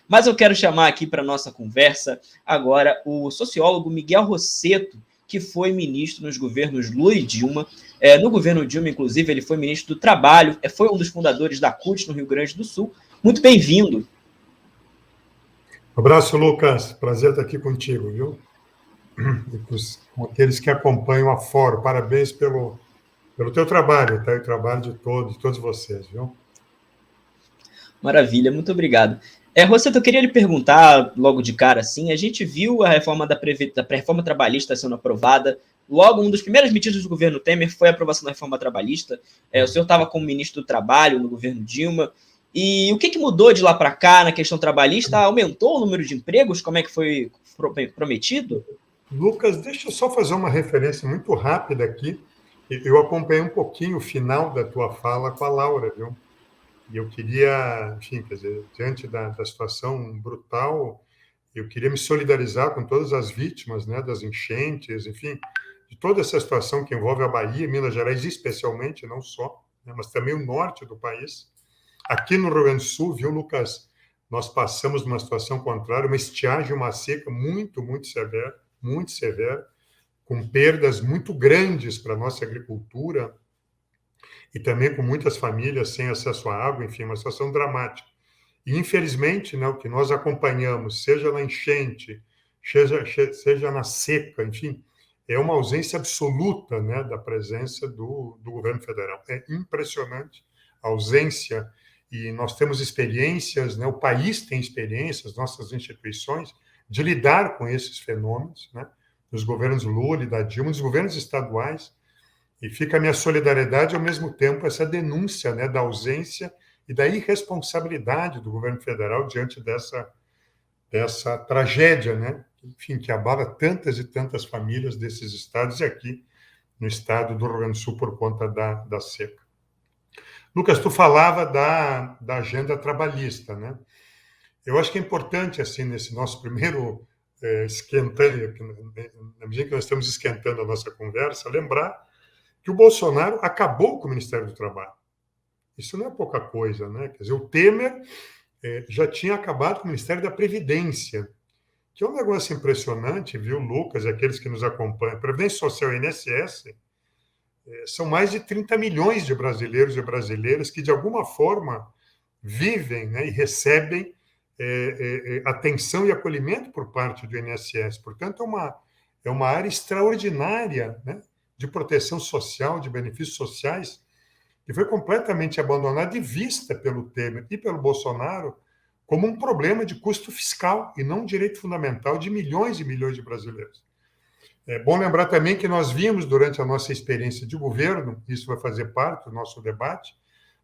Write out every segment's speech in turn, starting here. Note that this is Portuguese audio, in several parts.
Mas eu quero chamar aqui para a nossa conversa agora o sociólogo Miguel Rosseto, que foi ministro nos governos Lula e Dilma. No governo Dilma, inclusive, ele foi ministro do Trabalho, foi um dos fundadores da CUT no Rio Grande do Sul. Muito bem-vindo. Um abraço, Lucas. Prazer estar aqui contigo, viu? E com aqueles que acompanham a Fórum. Parabéns pelo teu trabalho, tá? E o trabalho de todos vocês, viu? Maravilha, muito obrigado. Rosseto, eu queria lhe perguntar logo de cara, assim, a gente viu a reforma da reforma trabalhista sendo aprovada. Logo, um dos primeiros medidas do governo Temer foi a aprovação da reforma trabalhista. O senhor estava como ministro do Trabalho no governo Dilma. E o que mudou de lá para cá na questão trabalhista? Aumentou o número de empregos? Como é que foi prometido? Lucas, deixa eu só fazer uma referência muito rápida aqui. Eu acompanhei um pouquinho o final da tua fala com a Laura, viu? E eu queria, enfim, quer dizer, diante da situação brutal, eu queria me solidarizar com todas as vítimas, né, das enchentes, enfim, de toda essa situação que envolve a Bahia, Minas Gerais especialmente, não só, né, mas também o norte do país. Aqui no Rio Grande do Sul, viu, Lucas, nós passamos numa situação contrária, uma estiagem, uma seca muito severa, com perdas muito grandes para a nossa agricultura, e também com muitas famílias sem acesso à água, enfim, uma situação dramática. E, infelizmente, né, o que nós acompanhamos, seja na enchente, seja na seca, enfim, é uma ausência absoluta, né, da presença do governo federal. É impressionante a ausência, e nós temos experiências, né, o país tem experiências, nossas instituições, de lidar com esses fenômenos, né, dos governos Lula e da Dilma, dos governos estaduais. E fica a minha solidariedade, ao mesmo tempo, essa denúncia, né, da ausência e da irresponsabilidade do governo federal diante dessa tragédia, né, enfim, que abala tantas e tantas famílias desses estados e aqui no estado do Rio Grande do Sul por conta da seca. Lucas, tu falava da agenda trabalhista, né? Eu acho que é importante, assim, nesse nosso primeiro esquentando, na medida que nós estamos esquentando a nossa conversa, lembrar que o Bolsonaro acabou com o Ministério do Trabalho. Isso não é pouca coisa, né? Quer dizer, o Temer já tinha acabado com o Ministério da Previdência, que é um negócio impressionante, viu, Lucas, e aqueles que nos acompanham. Previdência Social e INSS são mais de 30 milhões de brasileiros e brasileiras que, de alguma forma, vivem, né, e recebem atenção e acolhimento por parte do INSS. Portanto, é uma área extraordinária, né, de proteção social, de benefícios sociais, que foi completamente abandonada e vista pelo Temer e pelo Bolsonaro como um problema de custo fiscal e não um direito fundamental de milhões e milhões de brasileiros. É bom lembrar também que nós vimos, durante a nossa experiência de governo, isso vai fazer parte do nosso debate,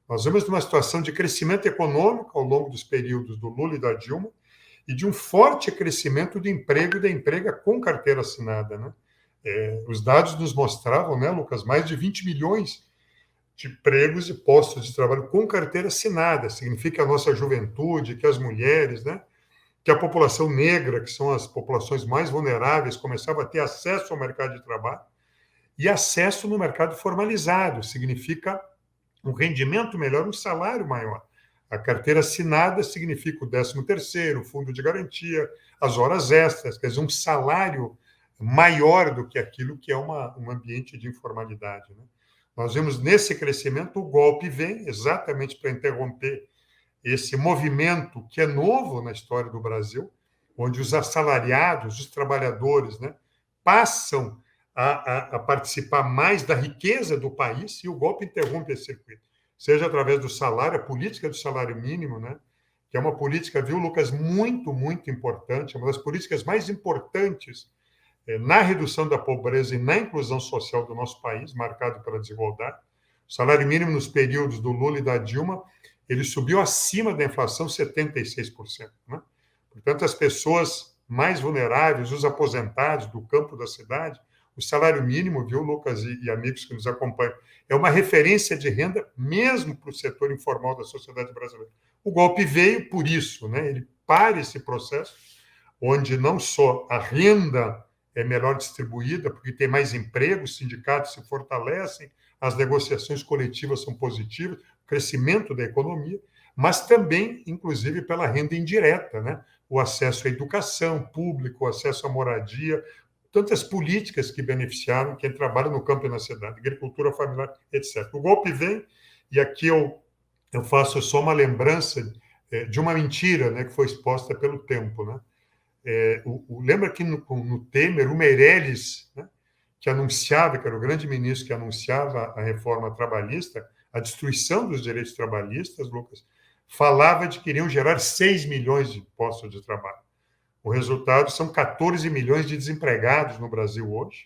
nós vimos uma situação de crescimento econômico ao longo dos períodos do Lula e da Dilma e de um forte crescimento do emprego e da emprega com carteira assinada, né? Os dados nos mostravam, né, Lucas, mais de 20 milhões de empregos e postos de trabalho com carteira assinada. Significa a nossa juventude, que as mulheres, né, que a população negra, que são as populações mais vulneráveis, começava a ter acesso ao mercado de trabalho e acesso no mercado formalizado. Significa um rendimento melhor, um salário maior. A carteira assinada significa o 13º, o fundo de garantia, as horas extras, quer dizer, um salário maior do que aquilo que é um ambiente de informalidade, né? Nós vemos nesse crescimento, o golpe vem exatamente para interromper esse movimento que é novo na história do Brasil, onde os assalariados, os trabalhadores, né, passam a participar mais da riqueza do país, e o golpe interrompe esse circuito, seja através do salário, a política do salário mínimo, né, que é uma política, viu, Lucas, muito, muito importante, uma das políticas mais importantes na redução da pobreza e na inclusão social do nosso país, marcado pela desigualdade. O salário mínimo nos períodos do Lula e da Dilma, ele subiu acima da inflação 76%. Né? Portanto, as pessoas mais vulneráveis, os aposentados do campo da cidade, o salário mínimo, viu, Lucas e amigos que nos acompanham, é uma referência de renda mesmo para o setor informal da sociedade brasileira. O golpe veio por isso, né? Ele para esse processo, onde não só a renda é melhor distribuída, porque tem mais emprego, os sindicatos se fortalecem, as negociações coletivas são positivas, o crescimento da economia, mas também, inclusive, pela renda indireta, né? O acesso à educação pública, o acesso à moradia, tantas políticas que beneficiaram quem trabalha no campo e na cidade, agricultura familiar, etc. O golpe vem, e aqui eu faço só uma lembrança de uma mentira, né, que foi exposta pelo tempo, né? Lembra que no Temer, o Meirelles, né, que anunciava, que era o grande ministro que anunciava a reforma trabalhista, a destruição dos direitos trabalhistas, Lucas, falava de que iriam gerar 6 milhões de postos de trabalho. O resultado são 14 milhões de desempregados no Brasil hoje,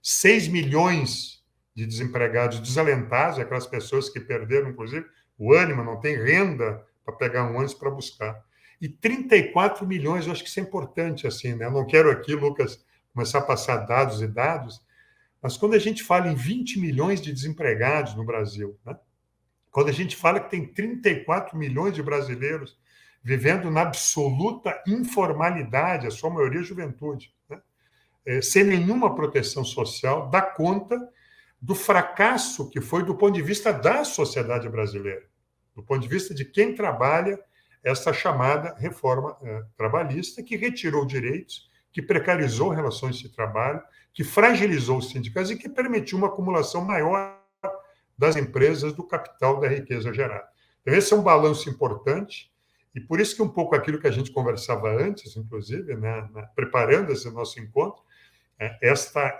6 milhões de desempregados desalentados, aquelas pessoas que perderam, inclusive, o ânimo, não tem renda para pegar um ônibus para buscar. E 34 milhões, eu acho que isso é importante, assim, né? Eu não quero aqui, Lucas, começar a passar dados e dados, mas quando a gente fala em 20 milhões de desempregados no Brasil, né? Quando a gente fala que tem 34 milhões de brasileiros vivendo na absoluta informalidade, a sua maioria juventude, né? Sem nenhuma proteção social, dá conta do fracasso que foi do ponto de vista da sociedade brasileira, do ponto de vista de quem trabalha essa chamada reforma trabalhista, que retirou direitos, que precarizou relações de trabalho, que fragilizou os sindicatos e que permitiu uma acumulação maior das empresas do capital da riqueza gerada. Então, esse é um balanço importante, e por isso que um pouco aquilo que a gente conversava antes, inclusive, né, preparando esse nosso encontro,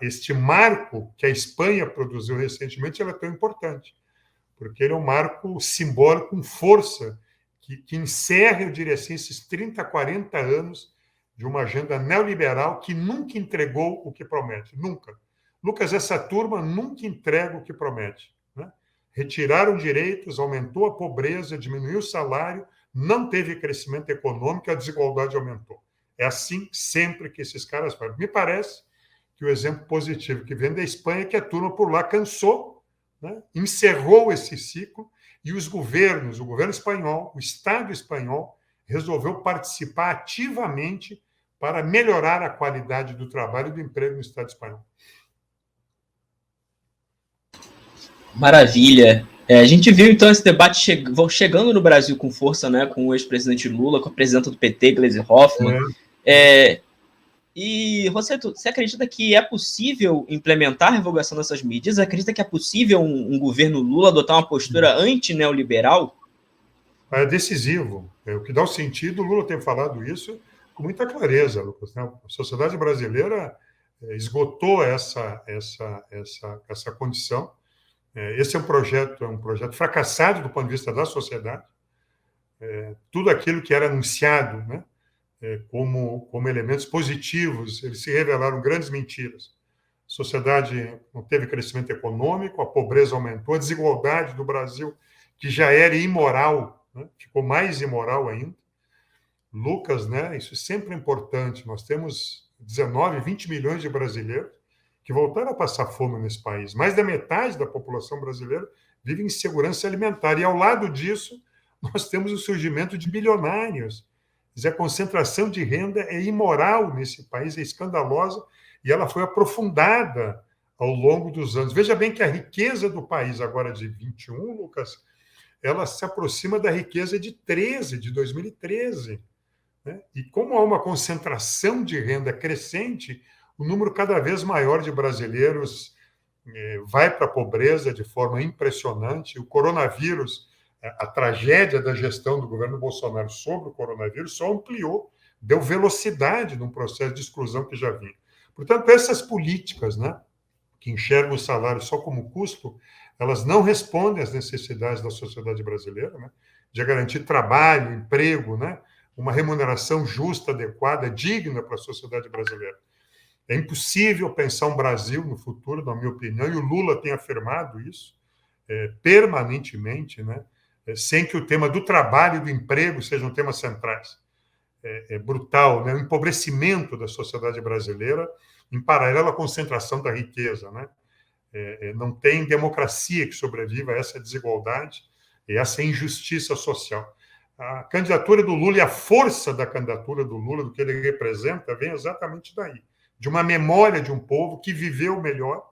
este marco que a Espanha produziu recentemente, ele é tão importante, porque ele é um marco simbólico com força, que encerra, eu diria assim, esses 30, 40 anos de uma agenda neoliberal que nunca entregou o que promete, nunca. Lucas, essa turma nunca entrega o que promete, né? Retiraram direitos, aumentou a pobreza, diminuiu o salário, não teve crescimento econômico, a desigualdade aumentou. É assim sempre que esses caras fazem. Me parece que o exemplo positivo que vem da Espanha é que a turma por lá cansou, né? Encerrou esse ciclo, e os governos, o governo espanhol, o Estado espanhol, resolveu participar ativamente para melhorar a qualidade do trabalho e do emprego no Estado espanhol. Maravilha. A gente viu, então, esse debate chegando no Brasil com força, né, com o ex-presidente Lula, com a presidenta do PT, Gleisi Hoffmann. E você acredita que é possível implementar a revogação dessas medidas? Acredita que é possível um governo Lula adotar uma postura anti-neoliberal? É decisivo. O que dá o sentido, o Lula tem falado isso com muita clareza, Lucas, né? A sociedade brasileira esgotou essa condição. Esse é um projeto fracassado do ponto de vista da sociedade. Tudo aquilo que era anunciado, né, como elementos positivos, eles se revelaram grandes mentiras. A sociedade não teve crescimento econômico, a pobreza aumentou, a desigualdade do Brasil, que já era imoral, né, ficou mais imoral ainda. Lucas, né, isso sempre é importante, nós temos 19, 20 milhões de brasileiros que voltaram a passar fome nesse país. Mais da metade da população brasileira vive em insegurança alimentar. E, ao lado disso, nós temos o surgimento de bilionários. A concentração de renda é imoral nesse país, é escandalosa, e ela foi aprofundada ao longo dos anos. Veja bem que a riqueza do país, agora de 21, Lucas, ela se aproxima da riqueza de 2013. Né? E como há uma concentração de renda crescente, o número cada vez maior de brasileiros vai para a pobreza de forma impressionante. O coronavírus, a tragédia da gestão do governo Bolsonaro sobre o coronavírus só ampliou, deu velocidade num processo de exclusão que já vinha. Portanto, essas políticas, né, que enxergam o salário só como custo, elas não respondem às necessidades da sociedade brasileira, né, de garantir trabalho, emprego, né, uma remuneração justa, adequada, digna para a sociedade brasileira. É impossível pensar um Brasil no futuro, na minha opinião, e o Lula tem afirmado isso permanentemente, né, sem que o tema do trabalho e do emprego sejam temas centrais. É brutal, né, o empobrecimento da sociedade brasileira, em paralelo à concentração da riqueza. Né? Não tem democracia que sobreviva a essa desigualdade e essa injustiça social. A candidatura do Lula e a força da candidatura do Lula, do que ele representa, vem exatamente daí. De uma memória de um povo que viveu melhor,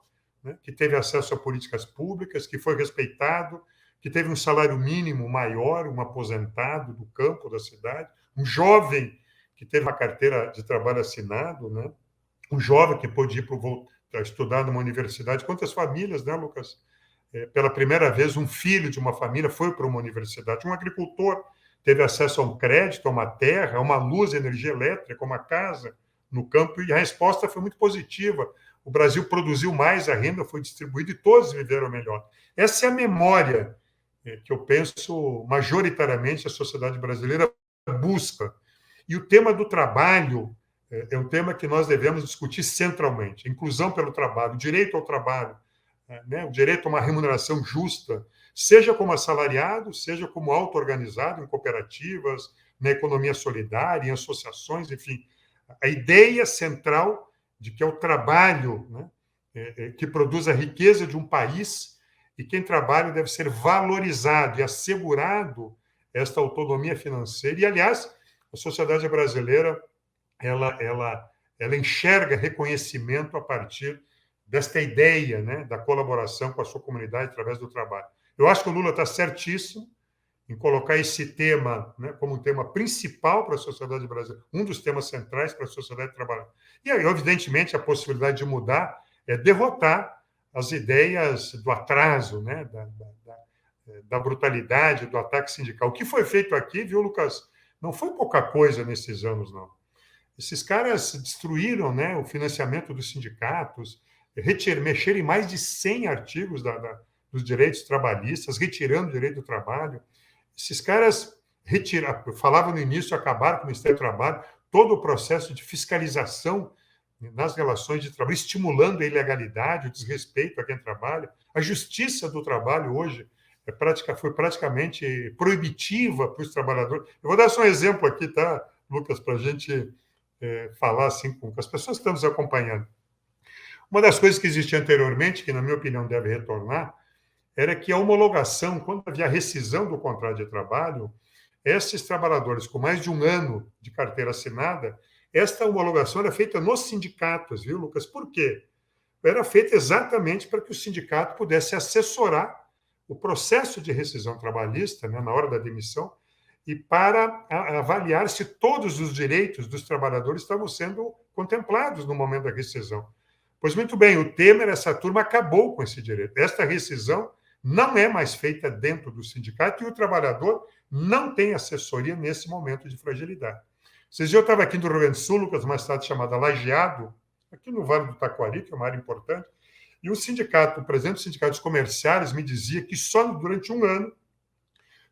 né, que teve acesso a políticas públicas, que foi respeitado, que teve um salário mínimo maior, um aposentado do campo da cidade, um jovem que teve uma carteira de trabalho assinado, né? Um jovem que pôde ir para estudar numa universidade. Quantas famílias, né, Lucas? Pela primeira vez, um filho de uma família foi para uma universidade. Um agricultor teve acesso a um crédito, a uma terra, a uma luz, energia elétrica, uma casa no campo, e a resposta foi muito positiva. O Brasil produziu mais, a renda foi distribuída e todos viveram melhor. Essa é a memória que eu penso majoritariamente a sociedade brasileira busca. E o tema do trabalho é um tema que nós devemos discutir centralmente. Inclusão pelo trabalho, direito ao trabalho, né? O direito a uma remuneração justa, seja como assalariado, seja como auto-organizado em cooperativas, na economia solidária, em associações, enfim. A ideia central de que é o trabalho, né, que produz a riqueza de um país, e quem trabalha deve ser valorizado e assegurado esta autonomia financeira. E, aliás, a sociedade brasileira ela enxerga reconhecimento a partir desta ideia, né, da colaboração com a sua comunidade através do trabalho. Eu acho que o Lula está certíssimo em colocar esse tema, né, como um tema principal para a sociedade brasileira, um dos temas centrais para a sociedade trabalhadora. E aí, evidentemente, a possibilidade de mudar é derrotar as ideias do atraso, né, da brutalidade, do ataque sindical. O que foi feito aqui, viu, Lucas? Não foi pouca coisa nesses anos, não. Esses caras destruíram, né, o financiamento dos sindicatos, mexeram em mais de 100 artigos dos direitos trabalhistas, retirando o direito do trabalho. Esses caras eu falava no início, acabaram com o Ministério do Trabalho, todo o processo de fiscalização nas relações de trabalho, estimulando a ilegalidade, o desrespeito a quem trabalha. A justiça do trabalho hoje foi praticamente proibitiva para os trabalhadores. Eu vou dar só um exemplo aqui, tá, Lucas, para a gente falar assim com as pessoas que estão nos acompanhando. Uma das coisas que existia anteriormente, que, na minha opinião, deve retornar, era que a homologação, quando havia a rescisão do contrato de trabalho, esses trabalhadores com mais de um ano de carteira assinada, esta homologação era feita nos sindicatos, viu, Lucas? Por quê? Era feita exatamente para que o sindicato pudesse assessorar o processo de rescisão trabalhista, né, na hora da demissão, e para avaliar se todos os direitos dos trabalhadores estavam sendo contemplados no momento da rescisão. Pois muito bem, o Temer, essa turma, acabou com esse direito. Esta rescisão não é mais feita dentro do sindicato e o trabalhador não tem assessoria nesse momento de fragilidade. Esses dias eu estava aqui no Rio Grande do Sul, Lucas, uma cidade chamada Lajeado, aqui no Vale do Taquari, que é uma área importante, e o presidente dos sindicatos comerciais me dizia que só durante um ano,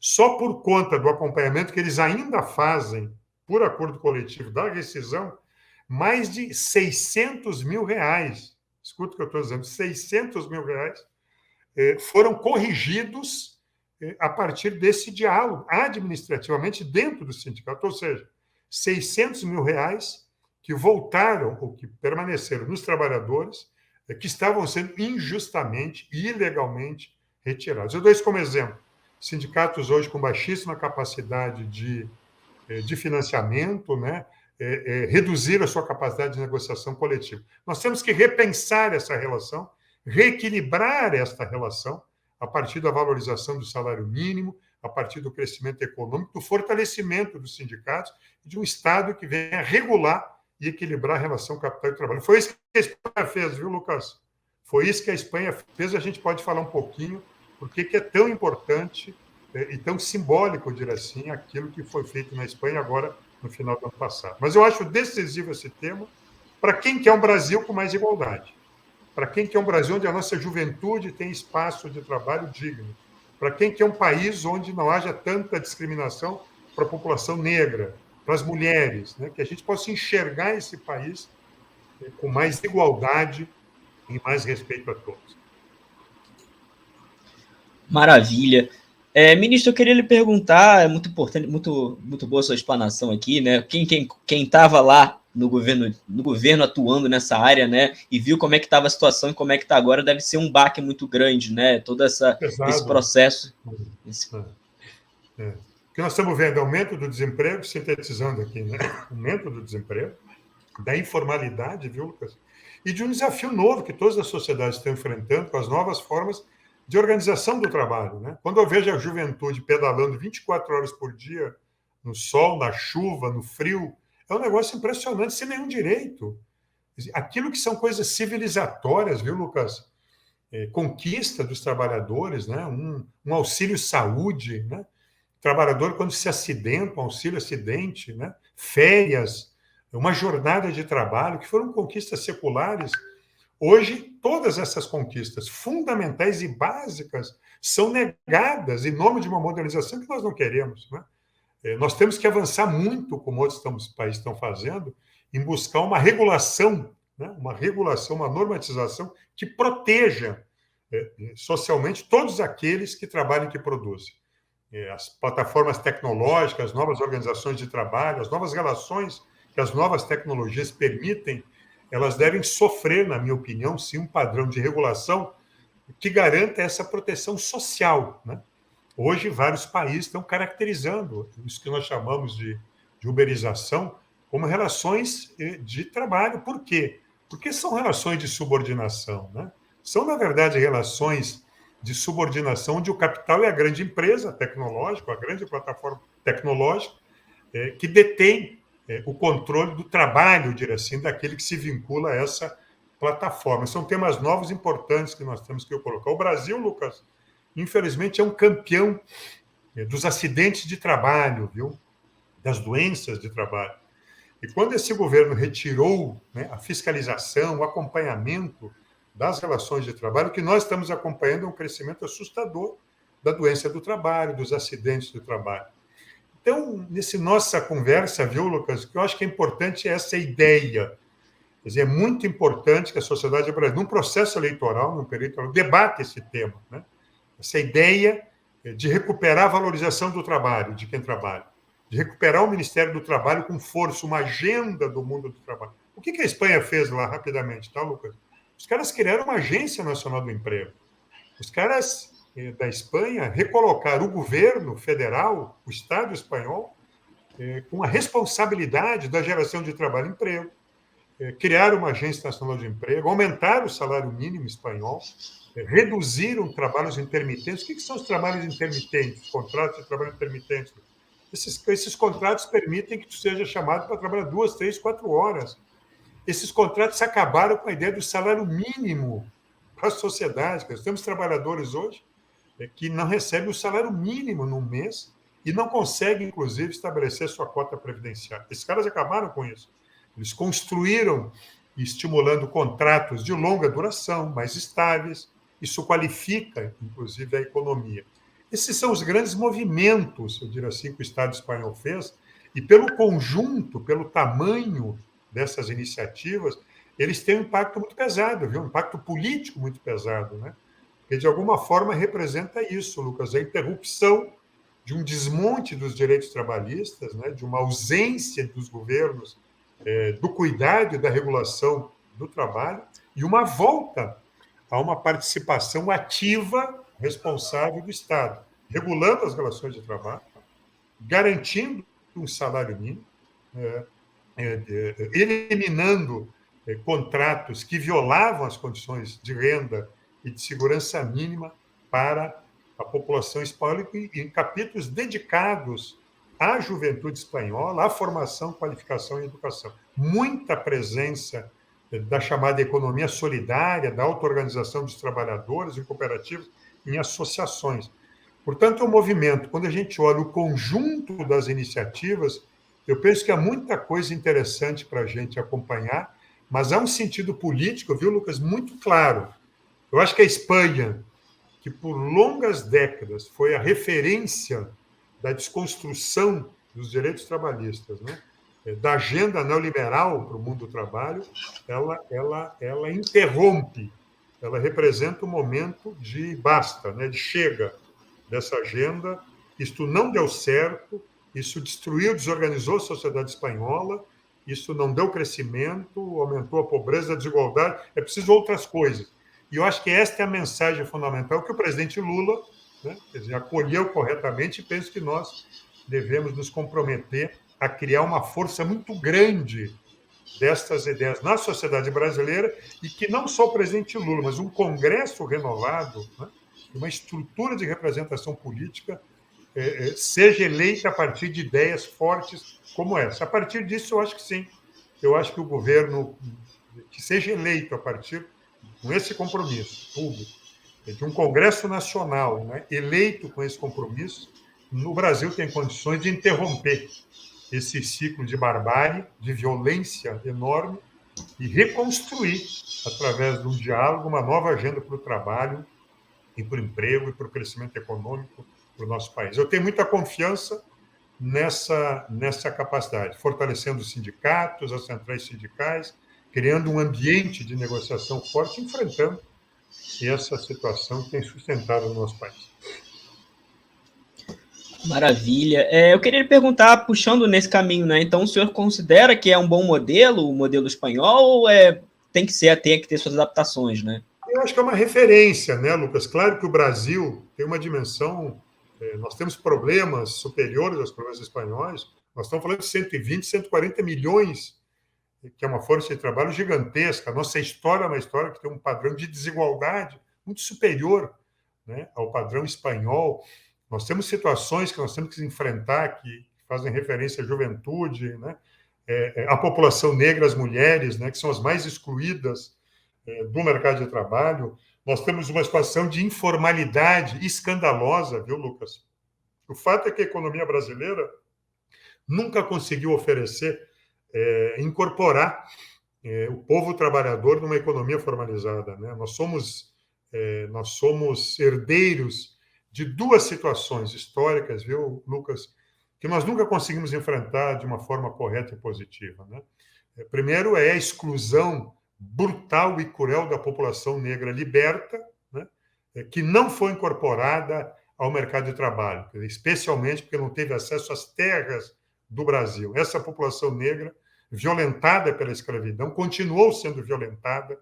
só por conta do acompanhamento que eles ainda fazem por acordo coletivo da rescisão, mais de 600 mil reais, escuta o que eu estou dizendo, 600 mil reais, foram corrigidos a partir desse diálogo, administrativamente, dentro do sindicato. Ou seja, 600 mil reais que voltaram, ou que permaneceram nos trabalhadores, que estavam sendo injustamente e ilegalmente retirados. Eu dou isso como exemplo. Sindicatos hoje com baixíssima capacidade de financiamento, né, reduzir a sua capacidade de negociação coletiva. Nós temos que repensar essa relação, reequilibrar esta relação a partir da valorização do salário mínimo, a partir do crescimento econômico, do fortalecimento dos sindicatos e de um Estado que venha regular e equilibrar a relação capital e trabalho. Foi isso que a Espanha fez, viu, Lucas? Foi isso que a Espanha fez. A gente pode falar um pouquinho por que é tão importante e tão simbólico, eu diria assim, aquilo que foi feito na Espanha agora no final do ano passado. Mas eu acho decisivo esse tema para quem quer um Brasil com mais igualdade, para quem quer um Brasil onde a nossa juventude tem espaço de trabalho digno, para quem quer um país onde não haja tanta discriminação para a população negra, para as mulheres, né? Que a gente possa enxergar esse país com mais igualdade e mais respeito a todos. Maravilha. Ministro, eu queria lhe perguntar, é muito importante, muito boa a sua explanação aqui, né? Quem estava lá no governo atuando nessa área, né? E viu como é que estava a situação e como é que está agora, deve ser um baque muito grande, né? Todo esse processo. O que nós estamos vendo é aumento do desemprego, sintetizando aqui, né? Aumento do desemprego, da informalidade, viu, Lucas? E de um desafio novo que todas as sociedades estão enfrentando com as novas formas de organização do trabalho, né? Quando eu vejo a juventude pedalando 24 horas por dia, no sol, na chuva, no frio, é um negócio impressionante, sem nenhum direito. Aquilo que são coisas civilizatórias, viu, Lucas? Conquista dos trabalhadores, né? Um auxílio-saúde, né? Trabalhador, quando se acidenta, um auxílio-acidente, né? Férias, uma jornada de trabalho, que foram conquistas seculares. Hoje, todas essas conquistas fundamentais e básicas são negadas em nome de uma modernização que nós não queremos, né? Nós temos que avançar muito, como outros países estão fazendo, em buscar uma regulação, né? Uma normatização que proteja socialmente todos aqueles que trabalham e que produzem. As plataformas tecnológicas, as novas organizações de trabalho, as novas relações que as novas tecnologias permitem, elas devem sofrer, na minha opinião, sim, um padrão de regulação que garanta essa proteção social, né? Hoje, vários países estão caracterizando isso que nós chamamos de uberização como relações de trabalho. Por quê? Porque são relações de subordinação, né? São, na verdade, relações de subordinação onde o capital é a grande empresa tecnológica, a grande plataforma tecnológica, que detém o controle do trabalho, diria assim, daquele que se vincula a essa plataforma. São temas novos importantes que nós temos que colocar. O Brasil, Lucas, infelizmente, é um campeão dos acidentes de trabalho, viu? Das doenças de trabalho. E quando esse governo retirou, né, a fiscalização, o acompanhamento das relações de trabalho, o que nós estamos acompanhando é um crescimento assustador da doença do trabalho, dos acidentes do trabalho. Então, nessa nossa conversa, viu, Lucas, o que eu acho que é importante é essa ideia. Quer dizer, é muito importante que a sociedade brasileira, num processo eleitoral, num período eleitoral, debate esse tema, né? Essa ideia de recuperar a valorização do trabalho, de quem trabalha, de recuperar o Ministério do Trabalho com força, uma agenda do mundo do trabalho. O que a Espanha fez lá, rapidamente, tá, Lucas? Os caras criaram uma Agência Nacional do Emprego. Os caras da Espanha recolocaram o governo federal, o Estado espanhol, com a responsabilidade da geração de trabalho e emprego. Criaram uma Agência Nacional de Emprego, aumentaram o salário mínimo espanhol, reduziram trabalhos intermitentes. O que são os trabalhos intermitentes? Os contratos de trabalho intermitente. Esses contratos permitem que tu seja chamado para trabalhar 2, 3, 4 horas. Esses contratos acabaram com a ideia do salário mínimo para a sociedade. Nós temos trabalhadores hoje que não recebem o salário mínimo no mês e não conseguem, inclusive, estabelecer sua cota previdenciária. Esses caras acabaram com isso. Eles construíram, estimulando contratos de longa duração, mais estáveis. Isso qualifica, inclusive, a economia. Esses são os grandes movimentos, eu diria assim, que o Estado espanhol fez, e pelo conjunto, pelo tamanho dessas iniciativas, eles têm um impacto muito pesado, viu? Um impacto político muito pesado, né? Porque, de alguma forma, representa isso, Lucas, a interrupção de um desmonte dos direitos trabalhistas, né? De uma ausência dos governos do cuidado e da regulação do trabalho, e uma volta a uma participação ativa, responsável do Estado, regulando as relações de trabalho, garantindo um salário mínimo, eliminando contratos que violavam as condições de renda e de segurança mínima para a população espanhola, em capítulos dedicados à juventude espanhola, à formação, qualificação e educação. Muita presença da chamada economia solidária, da auto-organização dos trabalhadores em cooperativas, em associações. Portanto, é um movimento, quando a gente olha o conjunto das iniciativas, eu penso que há muita coisa interessante para a gente acompanhar, mas há um sentido político, viu, Lucas, muito claro. Eu acho que a Espanha, que por longas décadas foi a referência da desconstrução dos direitos trabalhistas, né? Da agenda neoliberal para o mundo do trabalho, ela interrompe, ela representa um momento de basta, né? De chega dessa agenda. Isto não deu certo, isso destruiu, desorganizou a sociedade espanhola, isso não deu crescimento, aumentou a pobreza, a desigualdade, é preciso outras coisas. E eu acho que esta é a mensagem fundamental que o presidente Lula, né, quer dizer, acolheu corretamente, e penso que nós devemos nos comprometer a criar uma força muito grande destas ideias na sociedade brasileira, e que não só o presidente Lula, mas um Congresso renovado, né, que uma estrutura de representação política seja eleita a partir de ideias fortes como essa. A partir disso, eu acho que sim. Eu acho que o governo que seja eleito a partir com esse compromisso público, de um Congresso Nacional, né, eleito com esse compromisso, no Brasil tem condições de interromper esse ciclo de barbárie, de violência enorme, e reconstruir, através de um diálogo, uma nova agenda para o trabalho e para o emprego e para o crescimento econômico para o nosso país. Eu tenho muita confiança nessa capacidade, fortalecendo os sindicatos, as centrais sindicais, criando um ambiente de negociação forte, enfrentando essa situação que tem sustentado o nosso país. Maravilha. Eu queria lhe perguntar, puxando nesse caminho, né? Então, o senhor considera que é um bom modelo, o modelo espanhol, ou tem que ter suas adaptações, né? Eu acho que é uma referência, né, Lucas? Claro que o Brasil tem uma dimensão, nós temos problemas superiores aos problemas espanhóis, nós estamos falando de 120, 140 milhões, que é uma força de trabalho gigantesca. A nossa história é uma história que tem um padrão de desigualdade muito superior, né, ao padrão espanhol. Nós temos situações que nós temos que enfrentar, que fazem referência à juventude, né, a população negra, as mulheres, né, que são as mais excluídas do mercado de trabalho. Nós temos uma situação de informalidade escandalosa, viu, Lucas? O fato é que a economia brasileira nunca conseguiu oferecer, incorporar o povo trabalhador numa economia formalizada, né? Nós somos herdeiros de duas situações históricas, viu, Lucas, que nós nunca conseguimos enfrentar de uma forma correta e positiva, né? Primeiro é a exclusão brutal e cruel da população negra liberta, né, que não foi incorporada ao mercado de trabalho, especialmente porque não teve acesso às terras do Brasil. Essa população negra, violentada pela escravidão, continuou sendo violentada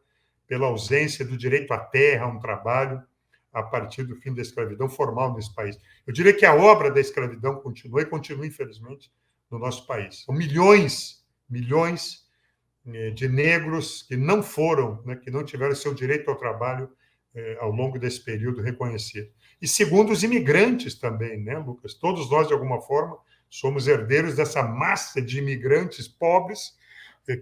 pela ausência do direito à terra, a um trabalho, a partir do fim da escravidão formal nesse país. Eu diria que a obra da escravidão continua, e continua, infelizmente, no nosso país. São milhões de negros que não foram, né, que não tiveram seu direito ao trabalho ao longo desse período reconhecido. E segundo, os imigrantes também, né, Lucas? Todos nós, de alguma forma, somos herdeiros dessa massa de imigrantes pobres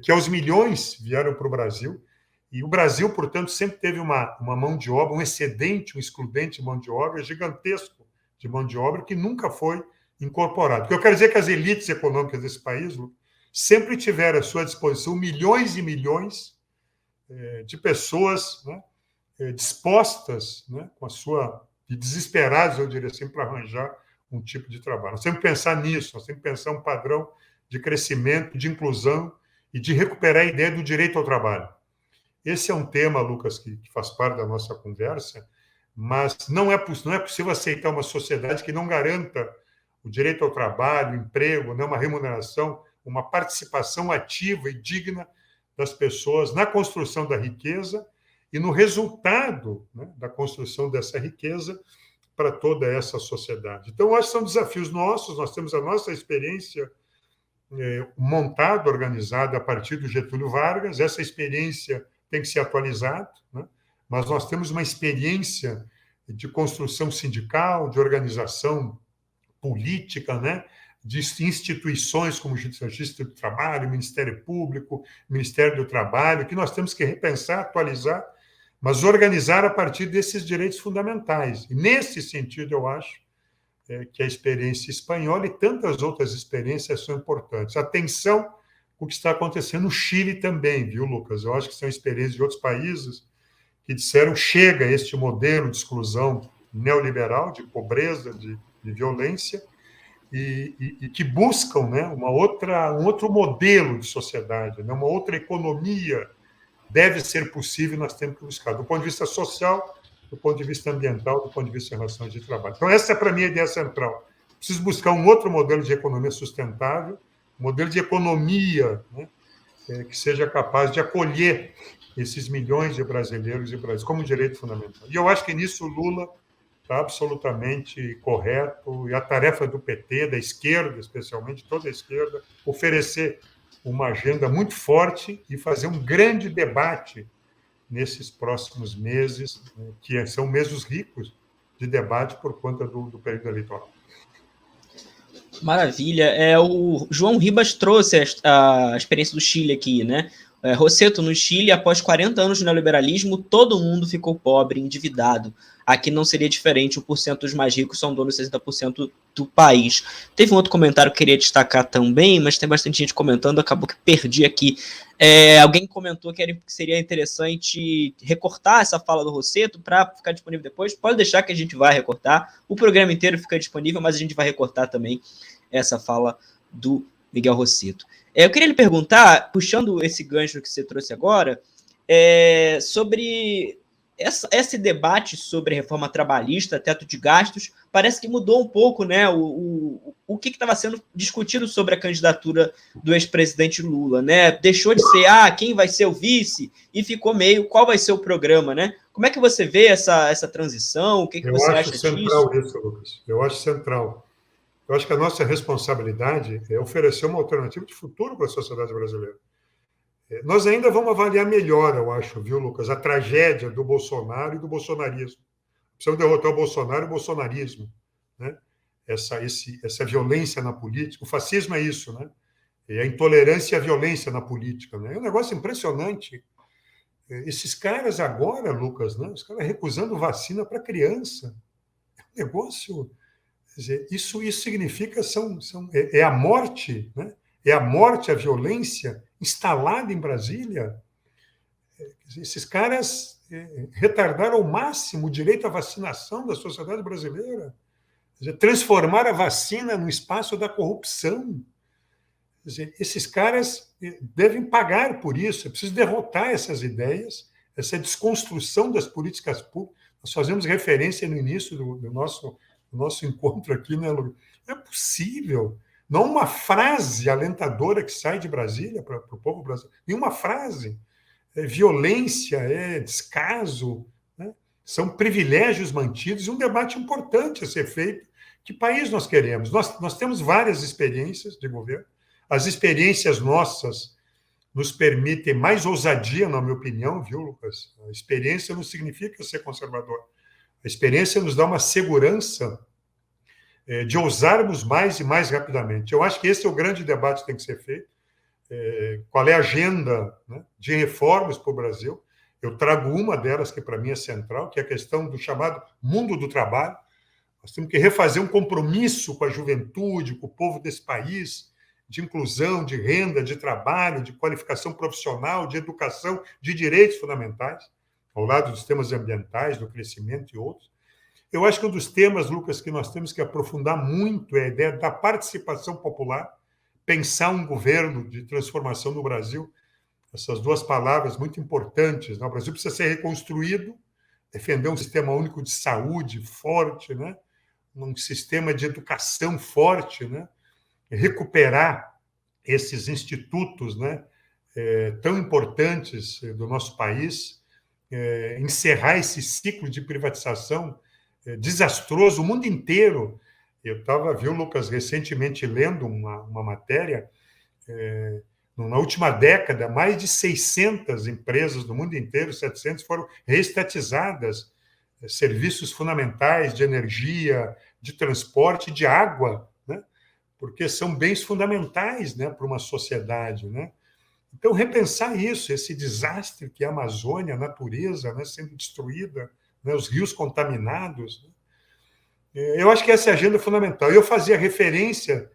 que aos milhões vieram para o Brasil. E o Brasil, portanto, sempre teve uma mão de obra, um excedente, um excludente de mão de obra gigantesco de mão de obra que nunca foi incorporado. O que eu quero dizer é que as elites econômicas desse país, Lucas, sempre tiveram à sua disposição milhões e milhões de pessoas, né, dispostas, né, com a sua, e desesperadas, eu diria assim, para arranjar um tipo de trabalho. Nós temos que pensar nisso, nós temos que pensar um padrão de crescimento, de inclusão e de recuperar a ideia do direito ao trabalho. Esse é um tema, Lucas, que faz parte da nossa conversa, mas não é possível aceitar uma sociedade que não garanta o direito ao trabalho, emprego, né, uma remuneração, uma participação ativa e digna das pessoas na construção da riqueza e no resultado, né, da construção dessa riqueza para toda essa sociedade. Então, eu acho que são desafios nossos, nós temos a nossa experiência montada, organizada a partir do Getúlio Vargas, essa experiência tem que ser atualizada, né, mas nós temos uma experiência de construção sindical, de organização política, né, de instituições como o Justiça do Trabalho, o Ministério Público, o Ministério do Trabalho, que nós temos que repensar, atualizar, mas organizar a partir desses direitos fundamentais. E, nesse sentido, eu acho que a experiência espanhola e tantas outras experiências são importantes. Atenção com o que está acontecendo no Chile também, viu, Lucas? Eu acho que são experiências de outros países que disseram chega a este modelo de exclusão neoliberal, de pobreza, de violência, e que buscam, né, um outro modelo de sociedade, né, uma outra economia deve ser possível, nós temos que buscar, do ponto de vista social, do ponto de vista ambiental, do ponto de vista de relações de trabalho. Então, essa é, para mim, a ideia central. Preciso buscar um outro modelo de economia sustentável, um modelo de economia, né, que seja capaz de acolher esses milhões de brasileiros e brasileiras como direito fundamental. E eu acho que nisso o Lula está absolutamente correto, e a tarefa do PT, da esquerda, especialmente toda a esquerda, oferecer uma agenda muito forte e fazer um grande debate nesses próximos meses, que são meses ricos de debate por conta do período eleitoral. Maravilha. O João Ribas trouxe a experiência do Chile aqui, né? Rosseto, no Chile, após 40 anos de neoliberalismo, todo mundo ficou pobre, endividado. Aqui não seria diferente, 1% dos mais ricos são donos de 60% do país. Teve um outro comentário que eu queria destacar também, mas tem bastante gente comentando, acabou que perdi aqui. Alguém comentou que seria interessante recortar essa fala do Rosseto para ficar disponível depois. Pode deixar que a gente vai recortar. O programa inteiro fica disponível, mas a gente vai recortar também essa fala do Miguel Rosseto. Eu queria lhe perguntar, puxando esse gancho que você trouxe agora, sobre esse debate sobre reforma trabalhista, teto de gastos, parece que mudou um pouco, né, o que estava sendo discutido sobre a candidatura do ex-presidente Lula, né? Deixou de ser, quem vai ser o vice, e ficou meio, qual vai ser o programa, né? Como é que você vê essa transição? O que você acha disso? Eu acho central isso, Lucas. Eu acho central. Eu acho que a nossa responsabilidade é oferecer uma alternativa de futuro para a sociedade brasileira. Nós ainda vamos avaliar melhor, eu acho, viu, Lucas, a tragédia do Bolsonaro e do bolsonarismo. Precisamos derrotar o Bolsonaro e o bolsonarismo, né? Essa violência na política. O fascismo é isso, né? É a intolerância e a violência na política, né? É um negócio impressionante. Esses caras agora, Lucas, né? Os caras recusando vacina para criança. É um negócio... Quer dizer, isso significa é a morte, né? É a morte, a violência instalada em Brasília. Dizer, esses caras retardaram ao máximo o direito à vacinação da sociedade brasileira. Quer dizer, transformar a vacina no espaço da corrupção. Quer dizer, esses caras devem pagar por isso. É preciso derrotar essas ideias, essa desconstrução das políticas públicas. Nós fazemos referência no início do nosso encontro aqui, né, Lu? É possível. Não uma frase alentadora que sai de Brasília para o povo brasileiro. Nenhuma frase. É violência, é descaso, né? São privilégios mantidos e um debate importante a ser feito. Que país nós queremos? Nós temos várias experiências de governo. As experiências nossas nos permitem mais ousadia, na minha opinião, viu, Lucas? A experiência não significa ser conservador. A experiência nos dá uma segurança de ousarmos mais e mais rapidamente. Eu acho que esse é o grande debate que tem que ser feito. Qual é a agenda, né, de reformas para o Brasil? Eu trago uma delas que para mim é central, que é a questão do chamado mundo do trabalho. Nós temos que refazer um compromisso com a juventude, com o povo desse país, de inclusão, de renda, de trabalho, de qualificação profissional, de educação, de direitos fundamentais, ao lado dos temas ambientais, do crescimento e outros. Eu acho que um dos temas, Lucas, que nós temos que aprofundar muito é a ideia da participação popular, pensar um governo de transformação no Brasil. Essas duas palavras muito importantes, né? O Brasil precisa ser reconstruído, defender um sistema único de saúde forte, né? Um sistema de educação forte, né? Recuperar esses institutos, né, tão importantes do nosso país, encerrar esse ciclo de privatização desastroso. O mundo inteiro. Eu estava, viu, Lucas, recentemente lendo uma matéria. Na última década, mais de 600 empresas do mundo inteiro, 700, foram reestatizadas. Serviços fundamentais de energia, de transporte, de água, né? Porque são bens fundamentais, né, para uma sociedade, né? Então, repensar isso, esse desastre que é a Amazônia, a natureza, né, sendo destruída, né, os rios contaminados. Né? Eu acho que essa é a agenda fundamental. Eu fazia referência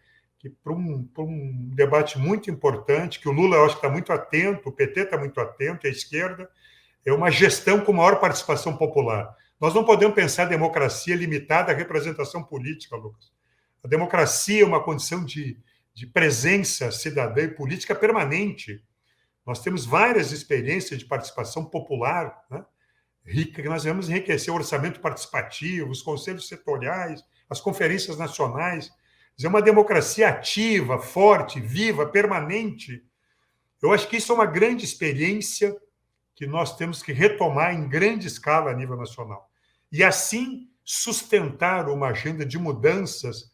para um debate muito importante, que o Lula, eu acho que está muito atento, o PT está muito atento, a esquerda, é uma gestão com maior participação popular. Nós não podemos pensar a democracia limitada à representação política, Lucas. A democracia é uma condição de presença cidadã e política permanente. Nós temos várias experiências de participação popular, né? Rica, que nós devemos enriquecer o orçamento participativo, os conselhos setoriais, as conferências nacionais. É uma democracia ativa, forte, viva, permanente. Eu acho que isso é uma grande experiência que nós temos que retomar em grande escala a nível nacional. E assim sustentar uma agenda de mudanças,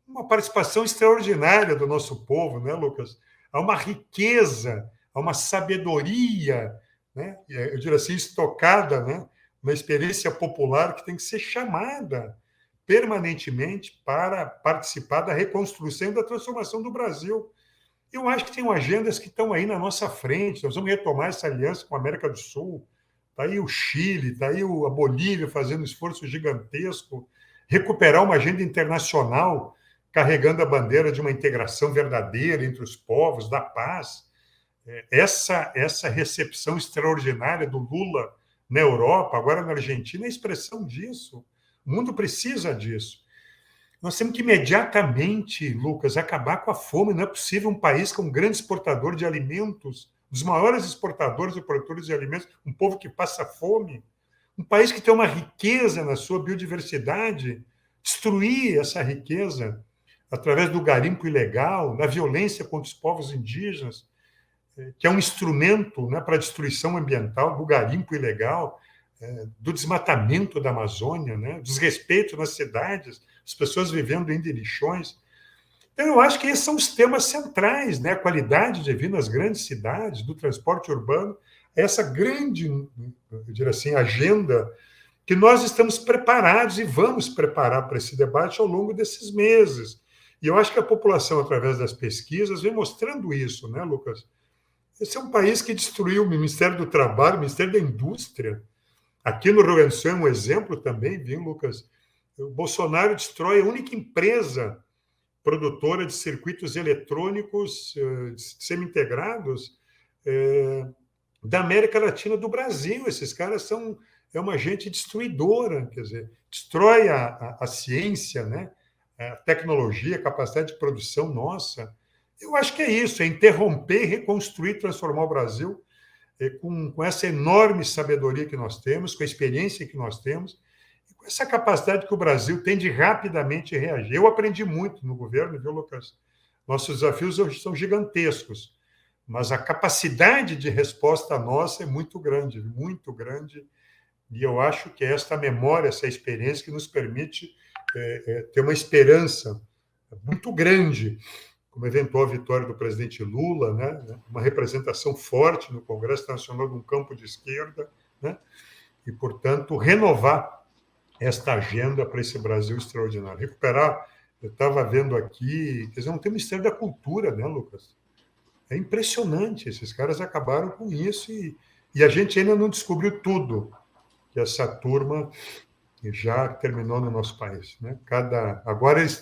uma participação extraordinária do nosso povo, né, Lucas? Há uma riqueza, há uma sabedoria, né? Eu diria assim, estocada, né, uma experiência popular que tem que ser chamada permanentemente para participar da reconstrução e da transformação do Brasil. Eu acho que tem agendas que estão aí na nossa frente. Nós vamos retomar essa aliança com a América do Sul. Está aí o Chile, está aí a Bolívia fazendo um esforço gigantesco. Recuperar uma agenda internacional carregando a bandeira de uma integração verdadeira entre os povos, da paz. Essa recepção extraordinária do Lula na Europa, agora na Argentina, é a expressão disso. O mundo precisa disso. Nós temos que imediatamente, Lucas, acabar com a fome. Não é possível um país com um grande exportador de alimentos, dos maiores exportadores e produtores de alimentos, um povo que passa fome, um país que tem uma riqueza na sua biodiversidade, destruir essa riqueza através do garimpo ilegal, da violência contra os povos indígenas, que é um instrumento, né, para a destruição ambiental, do garimpo ilegal, do desmatamento da Amazônia, né, desrespeito nas cidades, as pessoas vivendo em lixões. Então, eu acho que esses são os temas centrais, né, a qualidade de vida nas grandes cidades, do transporte urbano, essa grande, eu diria assim, agenda que nós estamos preparados e vamos preparar para esse debate ao longo desses meses. E eu acho que a população, através das pesquisas, vem mostrando isso, né, Lucas? Esse é um país que destruiu o Ministério do Trabalho, o Ministério da Indústria. Aqui no Rio Grande do Sul é um exemplo também, viu, Lucas? O Bolsonaro destrói a única empresa produtora de circuitos eletrônicos semi-integrados da América Latina, do Brasil. Esses caras é uma gente destruidora, quer dizer, destrói a ciência, né? A tecnologia, a capacidade de produção nossa. Eu acho que é isso, é interromper, reconstruir, transformar o Brasil com essa enorme sabedoria que nós temos, com a experiência que nós temos, e com essa capacidade que o Brasil tem de rapidamente reagir. Eu aprendi muito no governo, viu, Lucas? Nossos desafios hoje são gigantescos, mas a capacidade de resposta nossa é muito grande, e eu acho que é esta memória, essa experiência que nos permite ter uma esperança muito grande, como a eventual vitória do presidente Lula, né, uma representação forte no Congresso Nacional de um campo de esquerda, né, e, portanto, renovar esta agenda para esse Brasil extraordinário. Recuperar, eu estava vendo aqui, quer dizer, não tem o Ministério da Cultura, né, Lucas? É impressionante, esses caras acabaram com isso e a gente ainda não descobriu tudo que essa turma já terminou no nosso país, né? Agora eles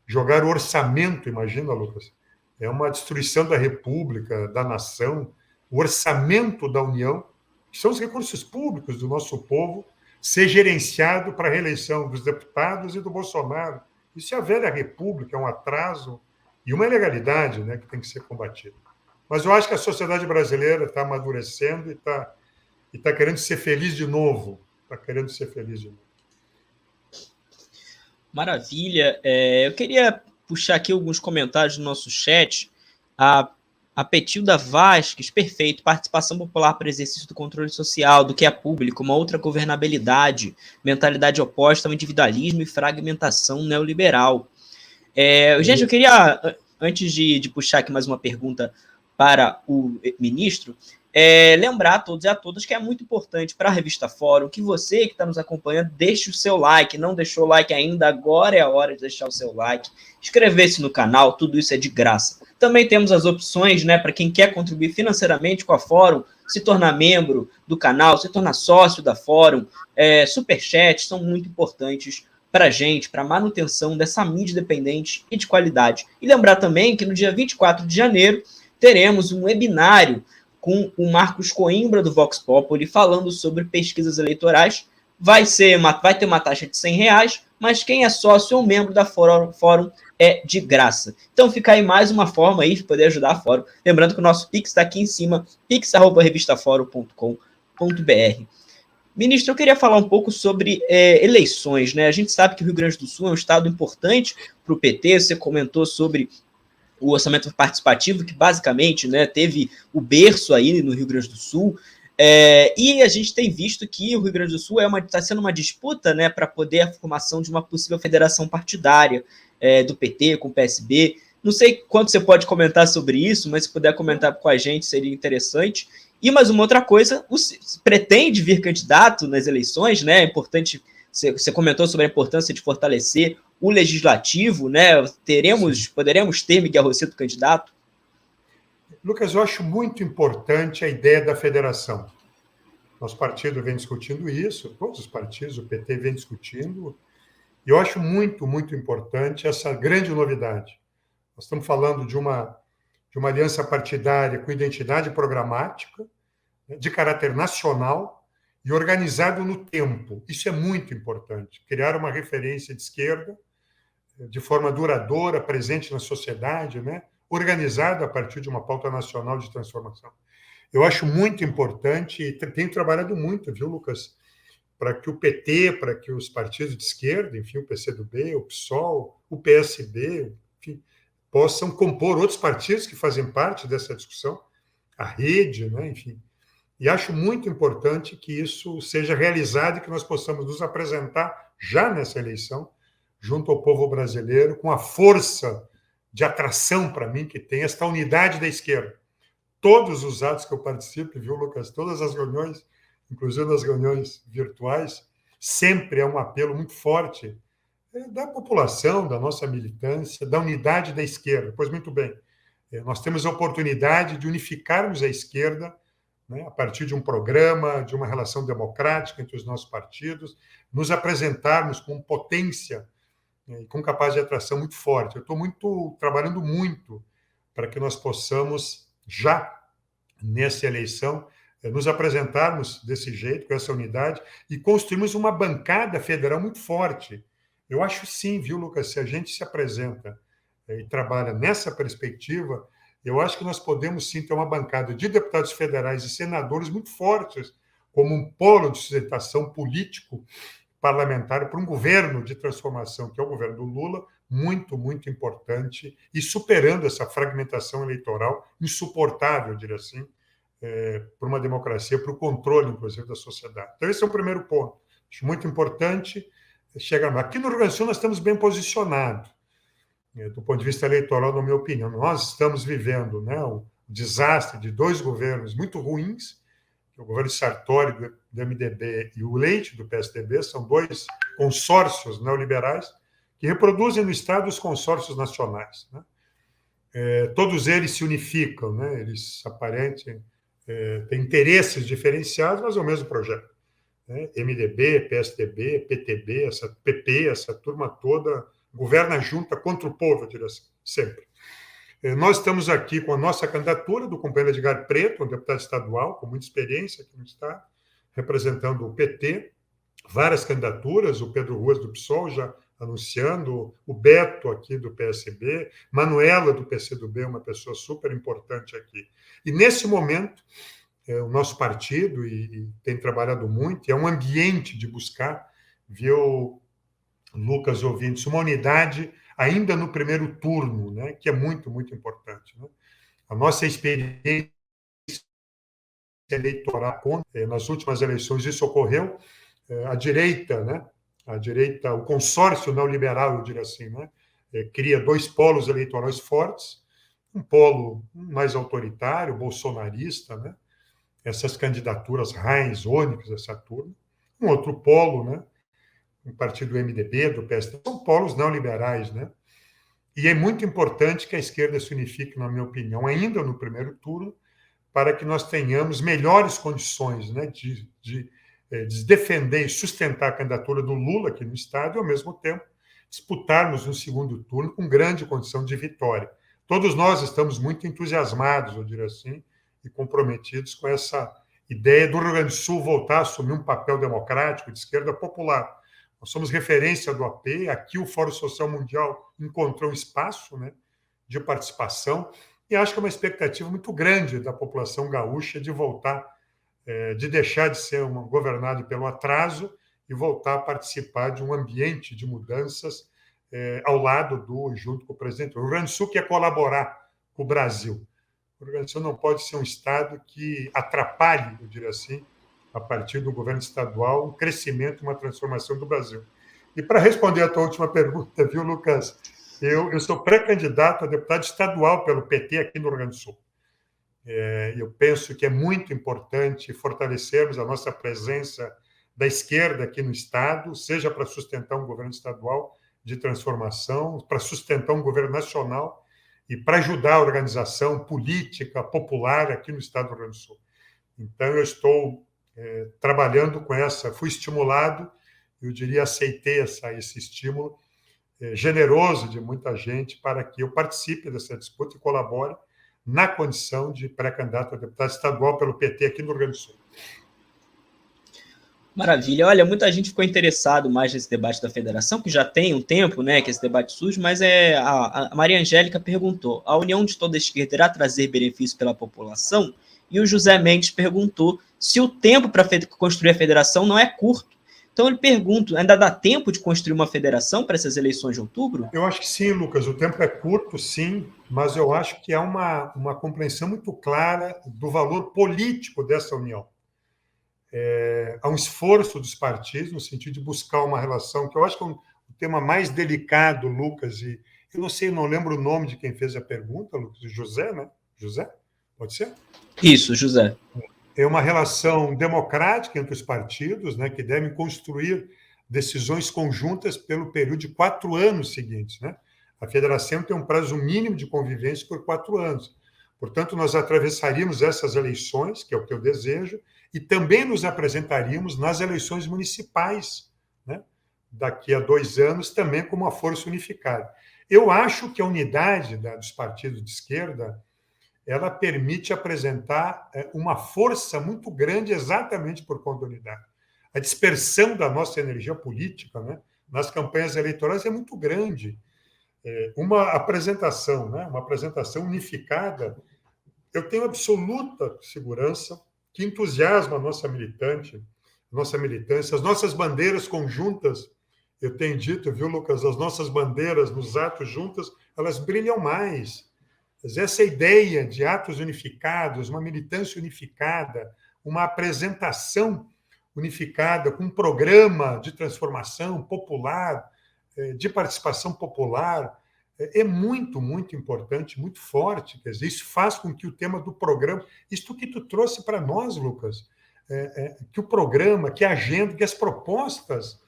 jogaram o orçamento, imagina, Lucas, é uma destruição da República, da nação, o orçamento da União, que são os recursos públicos do nosso povo, ser gerenciado para a reeleição dos deputados e do Bolsonaro. Isso é a velha República, é um atraso e uma ilegalidade, né, que tem que ser combatida. Mas eu acho que a sociedade brasileira está amadurecendo e está querendo ser feliz de novo. Maravilha. Eu queria puxar aqui alguns comentários do nosso chat. A Petilda Vasques, perfeito. Participação popular para exercício do controle social, do que é público, uma outra governabilidade, mentalidade oposta ao individualismo e fragmentação neoliberal. Gente, eu queria, antes de puxar aqui mais uma pergunta para o ministro, lembrar a todos e a todas que é muito importante para a Revista Fórum que você que está nos acompanhando deixe o seu like. Não deixou o like ainda? Agora é a hora de deixar o seu like, inscrever-se no canal, tudo isso é de graça. Também temos as opções, né, para quem quer contribuir financeiramente com a Fórum, se tornar membro do canal, se tornar sócio da Fórum, superchats são muito importantes para a gente, para a manutenção dessa mídia independente e de qualidade. E lembrar também que no dia 24 de janeiro teremos um webinário com o Marcos Coimbra, do Vox Populi, falando sobre pesquisas eleitorais. Vai ter uma taxa de R$100, mas quem é sócio ou membro da Fórum é de graça. Então fica aí mais uma forma aí de poder ajudar a Fórum. Lembrando que o nosso Pix está aqui em cima, pix@revistafórum.com.br. Ministro, eu queria falar um pouco sobre eleições, né? A gente sabe que o Rio Grande do Sul é um estado importante para o PT, você comentou sobre o orçamento participativo, que basicamente, né, teve o berço aí no Rio Grande do Sul, e a gente tem visto que o Rio Grande do Sul está sendo uma disputa, né, para poder a formação de uma possível federação partidária do PT com o PSB. Não sei quanto você pode comentar sobre isso, mas se puder comentar com a gente seria interessante. E mais uma outra coisa, pretende vir candidato nas eleições, né? É importante, você comentou sobre a importância de fortalecer o legislativo, né? Poderemos ter Miguel Rosseto candidato? Lucas, eu acho muito importante a ideia da federação. Nosso partido vem discutindo isso, todos os partidos, o PT vem discutindo, e eu acho muito, muito importante essa grande novidade. Nós estamos falando de uma aliança partidária com identidade programática, de caráter nacional e organizado no tempo. Isso é muito importante. Criar uma referência de esquerda de forma duradoura, presente na sociedade, né? Organizada a partir de uma pauta nacional de transformação. Eu acho muito importante e tenho trabalhado muito, viu, Lucas, para que o PT, para que os partidos de esquerda, enfim, o PCdoB, o PSOL, o PSB, enfim, possam compor outros partidos que fazem parte dessa discussão, a rede, né, enfim. E acho muito importante que isso seja realizado e que nós possamos nos apresentar já nessa eleição, junto ao povo brasileiro, com a força de atração para mim que tem esta unidade da esquerda. Todos os atos que eu participo, viu, Lucas? Todas as reuniões, inclusive as reuniões virtuais, sempre é um apelo muito forte da população, da nossa militância, da unidade da esquerda. Pois muito bem, nós temos a oportunidade de unificarmos a esquerda, né, a partir de um programa, de uma relação democrática entre os nossos partidos, nos apresentarmos com potência e com capacidade de atração muito forte. Eu estou trabalhando muito para que nós possamos, já nessa eleição, nos apresentarmos desse jeito, com essa unidade, e construirmos uma bancada federal muito forte. Eu acho sim, viu, Lucas, se a gente se apresenta e trabalha nessa perspectiva, eu acho que nós podemos sim ter uma bancada de deputados federais e senadores muito fortes, como um polo de sustentação político parlamentar para um governo de transformação, que é o governo do Lula, muito, muito importante, e superando essa fragmentação eleitoral insuportável, eu diria assim, para uma democracia, para o controle, inclusive, da sociedade. Então, esse é o primeiro ponto. Acho muito importante chegar lá. Aqui no Rio Grande do Sul, nós estamos bem posicionados, do ponto de vista eleitoral, na minha opinião. Nós estamos vivendo, né, o desastre de dois governos muito ruins, o governo Sartori, do MDB, e o Leite, do PSDB, são dois consórcios neoliberais que reproduzem no Estado os consórcios nacionais. Né? Todos eles se unificam, né? Eles aparentemente têm interesses diferenciados, mas é o mesmo projeto. Né? MDB, PSDB, PTB, PP, essa turma toda governa junta contra o povo, eu diria assim, sempre. Nós estamos aqui com a nossa candidatura do companheiro Edgar Preto, um deputado estadual com muita experiência aqui no Estado, representando o PT, várias candidaturas, o Pedro Ruas do PSOL já anunciando, o Beto aqui do PSB, Manuela do PCdoB, uma pessoa super importante aqui. E nesse momento, o nosso partido, e tem trabalhado muito, é um ambiente de buscar, viu, Lucas, ouvintes, uma unidade ainda no primeiro turno, né, que é muito, muito importante. Né? A nossa experiência eleitoral, nas últimas eleições, isso ocorreu, a direita, né, o consórcio neoliberal, eu diria assim, né, cria dois polos eleitorais fortes, um polo mais autoritário, bolsonarista, né, essas candidaturas Reins, Onyx, essa turma, um outro polo, né, um partido do MDB, do PSD, são polos neoliberais, né? E é muito importante que a esquerda se unifique, na minha opinião, ainda no primeiro turno, para que nós tenhamos melhores condições, né, de defender e sustentar a candidatura do Lula aqui no Estado e, ao mesmo tempo, disputarmos no segundo turno com grande condição de vitória. Todos nós estamos muito entusiasmados, eu diria assim, e comprometidos com essa ideia do Rio Grande do Sul voltar a assumir um papel democrático de esquerda popular. Nós somos referência do AP, aqui o Fórum Social Mundial encontrou um espaço, né, de participação, e acho que é uma expectativa muito grande da população gaúcha de voltar, de deixar de ser governado pelo atraso e voltar a participar de um ambiente de mudanças ao lado junto com o presidente. O Rio Grande do Sul quer colaborar com o Brasil. O Rio Grande do Sul não pode ser um estado que atrapalhe, eu diria assim, a partir do governo estadual, um crescimento, uma transformação do Brasil. E para responder a tua última pergunta, viu, Lucas? Eu sou pré-candidato a deputado estadual pelo PT aqui no Rio Grande do Sul. Eu penso que é muito importante fortalecermos a nossa presença da esquerda aqui no Estado, seja para sustentar um governo estadual de transformação, para sustentar um governo nacional e para ajudar a organização política popular aqui no Estado do Rio Grande do Sul. Então, eu estou trabalhando com fui estimulado, eu diria, aceitei esse estímulo generoso de muita gente para que eu participe dessa disputa e colabore na condição de pré-candidato a deputado estadual pelo PT aqui no Rio Grande do Sul. Maravilha. Olha, muita gente ficou interessado mais nesse debate da federação, que já tem um tempo, né, que esse debate surge, mas a Maria Angélica perguntou: a união de toda a esquerda irá trazer benefício pela população? E o José Mendes perguntou se o tempo para construir a federação não é curto. Então ele pergunta: ainda dá tempo de construir uma federação para essas eleições de outubro? Eu acho que sim, Lucas. O tempo é curto, sim, mas eu acho que há uma compreensão muito clara do valor político dessa união. Há um esforço dos partidos no sentido de buscar uma relação, que eu acho que é o tema mais delicado, Lucas, e eu não sei, não lembro o nome de quem fez a pergunta, Lucas, José, né? José? Pode ser? Isso, José. É uma relação democrática entre os partidos, né, que devem construir decisões conjuntas pelo período de 4 anos seguintes. Né? A federação tem um prazo mínimo de convivência por 4 anos. Portanto, nós atravessaríamos essas eleições, que é o que eu desejo, e também nos apresentaríamos nas eleições municipais, né? Daqui a 2 anos, também como uma força unificada. Eu acho que a unidade dos partidos de esquerda ela permite apresentar uma força muito grande exatamente por conta da unidade. A dispersão da nossa energia política, né, nas campanhas eleitorais é muito grande. Uma apresentação, né, uma apresentação unificada, eu tenho absoluta segurança que entusiasma a nossa militância, as nossas bandeiras conjuntas. Eu tenho dito, viu, Lucas, as nossas bandeiras nos atos juntas, elas brilham mais. Essa ideia de atos unificados, uma militância unificada, uma apresentação unificada, com um programa de transformação popular, de participação popular, é muito, muito importante, muito forte. Quer dizer, isso faz com que o tema do programa, isto que tu trouxe para nós, Lucas, que o programa, que a agenda, que as propostas,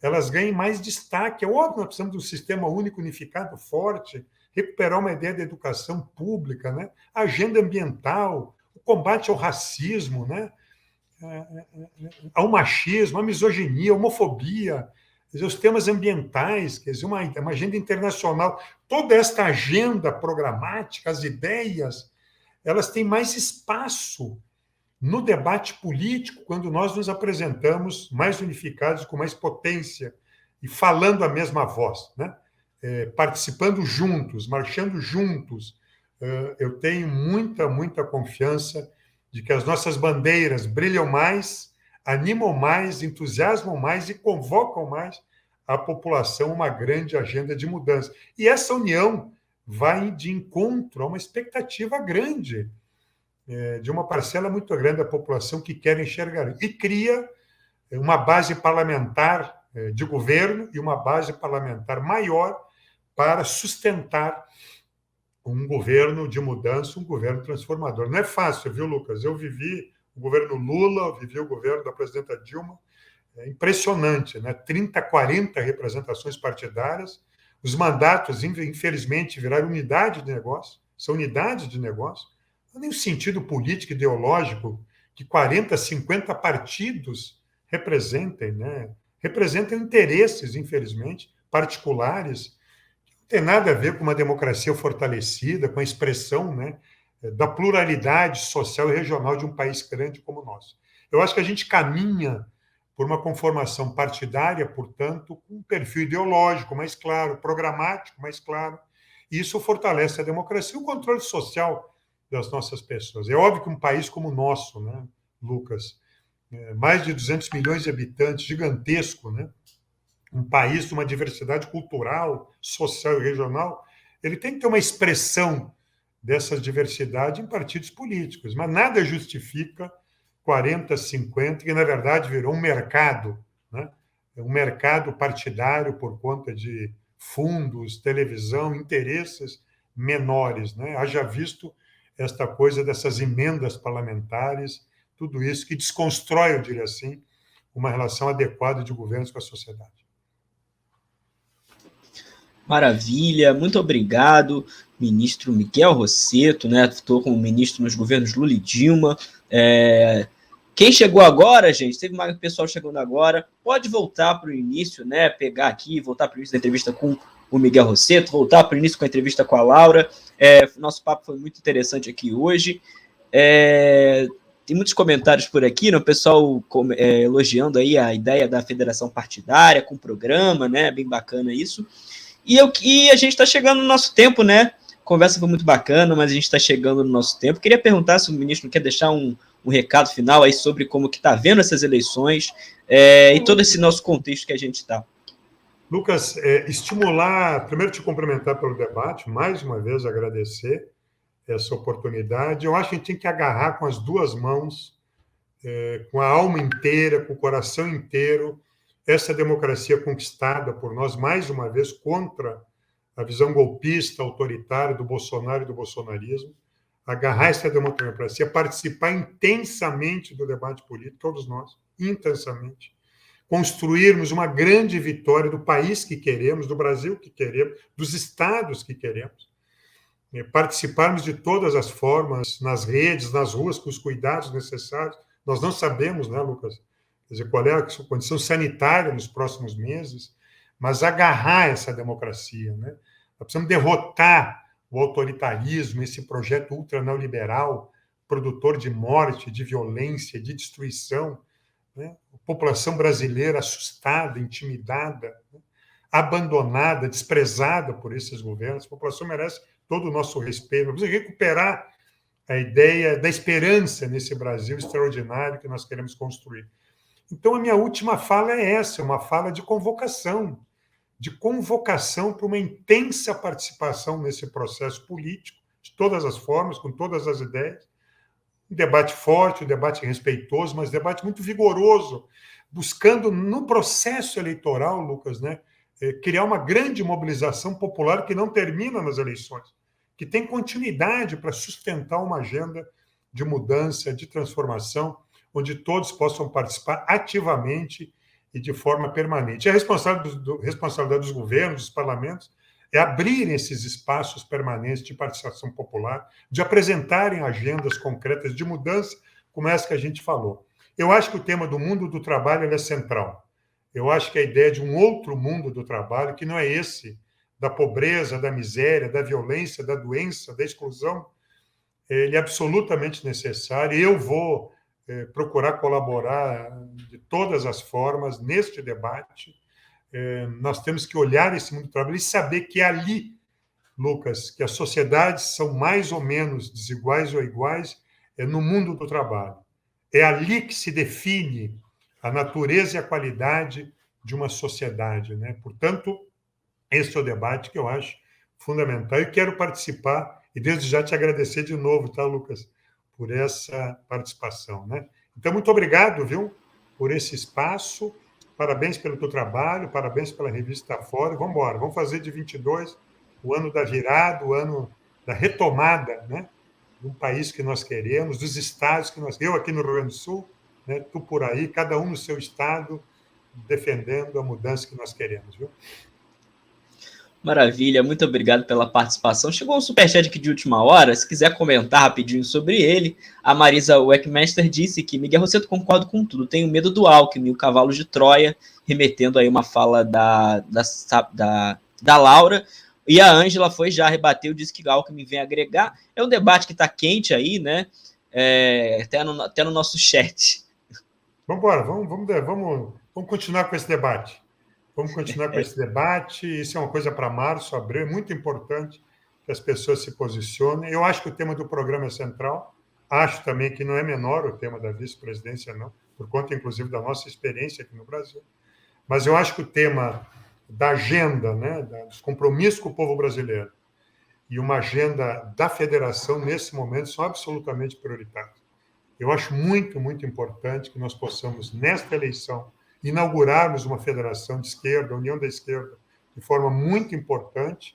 elas ganhem mais destaque. É óbvio que nós precisamos de um sistema único, unificado, forte, recuperar uma ideia da educação pública, né? A agenda ambiental, o combate ao racismo, né? Ao machismo, à misoginia, à homofobia, quer dizer, os temas ambientais, quer dizer, uma agenda internacional. Toda esta agenda programática, as ideias, elas têm mais espaço no debate político quando nós nos apresentamos mais unificados, com mais potência e falando a mesma voz, né? Participando juntos, marchando juntos. Eu tenho muita, muita confiança de que as nossas bandeiras brilham mais, animam mais, entusiasmam mais e convocam mais a população a uma grande agenda de mudança. E essa união vai de encontro a uma expectativa grande, de uma parcela muito grande da população que quer enxergar. E cria uma base parlamentar de governo e uma base parlamentar maior para sustentar um governo de mudança, um governo transformador. Não é fácil, viu, Lucas? Eu vivi o governo Lula, vivi o governo da presidenta Dilma, é impressionante, né? 30, 40 representações partidárias, os mandatos, infelizmente, viraram unidade de negócio, são unidades de negócio, não tem o sentido político, ideológico que 40, 50 partidos representem, né? Representam interesses, infelizmente, particulares, não tem nada a ver com uma democracia fortalecida, com a expressão, né, da pluralidade social e regional de um país grande como o nosso. Eu acho que a gente caminha por uma conformação partidária, portanto, com um perfil ideológico mais claro, programático mais claro, e isso fortalece a democracia e o controle social das nossas pessoas. É óbvio que um país como o nosso, né, Lucas, mais de 200 milhões de habitantes, gigantesco, né, um país de uma diversidade cultural, social e regional, ele tem que ter uma expressão dessa diversidade em partidos políticos, mas nada justifica 40, 50, que na verdade virou um mercado, né? Um mercado partidário por conta de fundos, televisão, interesses menores, né? Haja visto esta coisa dessas emendas parlamentares, tudo isso que desconstrói, eu diria assim, uma relação adequada de governos com a sociedade. Maravilha, muito obrigado, ministro Miguel Rosseto, né? Estou como ministro nos governos Lula e Dilma. Quem chegou agora, gente, teve mais pessoal chegando agora, pode voltar para o início, né? Pegar aqui, voltar para o início da entrevista com o Miguel Rosseto, voltar para o início com a entrevista com a Laura. Nosso papo foi muito interessante aqui hoje. Tem muitos comentários por aqui, né? O pessoal elogiando aí a ideia da federação partidária com o programa, né? Bem bacana isso. E a gente está chegando no nosso tempo, né? A conversa foi muito bacana, mas a gente está chegando no nosso tempo. Queria perguntar se o ministro quer deixar um recado final aí sobre como que está vendo essas eleições e todo esse nosso contexto que a gente está. Lucas, estimular, primeiro te cumprimentar pelo debate, mais uma vez agradecer essa oportunidade. Eu acho que a gente tem que agarrar com as duas mãos, com a alma inteira, com o coração inteiro, essa democracia conquistada por nós, mais uma vez, contra a visão golpista, autoritária do Bolsonaro e do bolsonarismo, agarrar essa democracia, participar intensamente do debate político, todos nós, intensamente, construirmos uma grande vitória do país que queremos, do Brasil que queremos, dos estados que queremos, participarmos de todas as formas, nas redes, nas ruas, com os cuidados necessários. Nós não sabemos, né, Lucas? Quer dizer, qual é a condição sanitária nos próximos meses, mas agarrar essa democracia, né? Nós precisamos derrotar o autoritarismo, esse projeto ultra-neoliberal, produtor de morte, de violência, de destruição, né? A população brasileira assustada, intimidada, né? Abandonada, desprezada por esses governos. A população merece todo o nosso respeito. Nós precisamos recuperar a ideia da esperança nesse Brasil extraordinário que nós queremos construir. Então, a minha última fala é essa, uma fala de convocação para uma intensa participação nesse processo político, de todas as formas, com todas as ideias. Um debate forte, um debate respeitoso, mas um debate muito vigoroso, buscando, no processo eleitoral, Lucas, né, criar uma grande mobilização popular que não termina nas eleições, que tem continuidade para sustentar uma agenda de mudança, de transformação, onde todos possam participar ativamente e de forma permanente. A responsabilidade dos governos, dos parlamentos, é abrirem esses espaços permanentes de participação popular, de apresentarem agendas concretas de mudança, como essa que a gente falou. Eu acho que o tema do mundo do trabalho é central. Eu acho que a ideia de um outro mundo do trabalho, que não é esse da pobreza, da miséria, da violência, da doença, da exclusão, ele é absolutamente necessário. Eu vou procurar colaborar de todas as formas neste debate. Nós temos que olhar esse mundo do trabalho e saber que é ali, Lucas, que as sociedades são mais ou menos desiguais ou iguais no mundo do trabalho. É ali que se define a natureza e a qualidade de uma sociedade, né? Portanto, esse é o debate que eu acho fundamental e quero participar e desde já te agradecer de novo, tá, Lucas, por essa participação, né? Então, muito obrigado, viu, por esse espaço. Parabéns pelo teu trabalho, parabéns pela revista Fora. Vamos embora, vamos fazer de 22 o ano da virada, o ano da retomada, né, de um país que nós queremos, dos estados que nós... Eu aqui no Rio Grande do Sul, né, tu por aí, cada um no seu estado, defendendo a mudança que nós queremos, viu? Maravilha, muito obrigado pela participação. Chegou um superchat aqui de última hora, se quiser comentar rapidinho sobre ele. A Marisa Weckmeister disse que Miguel Rosseto concorda com tudo, tenho medo do Alckmin, o cavalo de Troia, remetendo aí uma fala da Laura. E a Ângela foi já, rebateu, disse que o Alckmin vem agregar. É um debate que está quente aí, né? Até no nosso chat. Vamos embora, vamos continuar com esse debate. Vamos continuar com esse debate. Isso é uma coisa para março, abril. É muito importante que as pessoas se posicionem. Eu acho que o tema do programa é central. Acho também que não é menor o tema da vice-presidência, não, por conta, inclusive, da nossa experiência aqui no Brasil. Mas eu acho que o tema da agenda, né, dos compromissos com o povo brasileiro e uma agenda da federação, nesse momento, são absolutamente prioritários. Eu acho muito, muito importante que nós possamos, nesta eleição, inaugurarmos uma federação de esquerda, a União da Esquerda, de forma muito importante,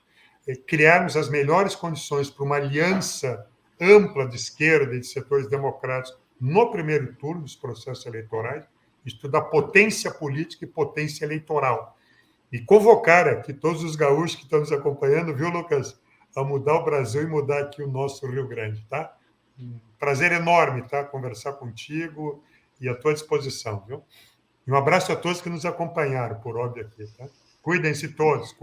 criarmos as melhores condições para uma aliança ampla de esquerda e de setores democráticos no primeiro turno dos processos eleitorais, estudar potência política e potência eleitoral. E convocar aqui todos os gaúchos que estão nos acompanhando, viu, Lucas, a mudar o Brasil e mudar aqui o nosso Rio Grande, tá? Um prazer enorme, tá? Conversar contigo e à tua disposição, viu? E um abraço a todos que nos acompanharam, por óbvio aqui, tá? Cuidem-se todos.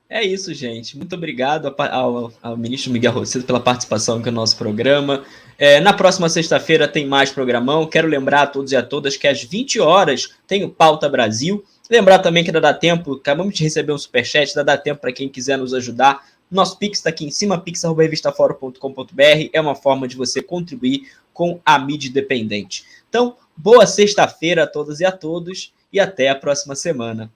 É isso, gente. Muito obrigado ao ministro Miguel Rosseto pela participação aqui no nosso programa. Na próxima sexta-feira tem mais programão. Quero lembrar a todos e a todas que às 20 horas tem o Pauta Brasil. Lembrar também que ainda dá tempo, acabamos de receber um superchat, ainda dá tempo para quem quiser nos ajudar. Nosso Pix está aqui em cima, pix@revistaforo.com.br. É uma forma de você contribuir com a mídia independente. Então, boa sexta-feira a todas e a todos e até a próxima semana.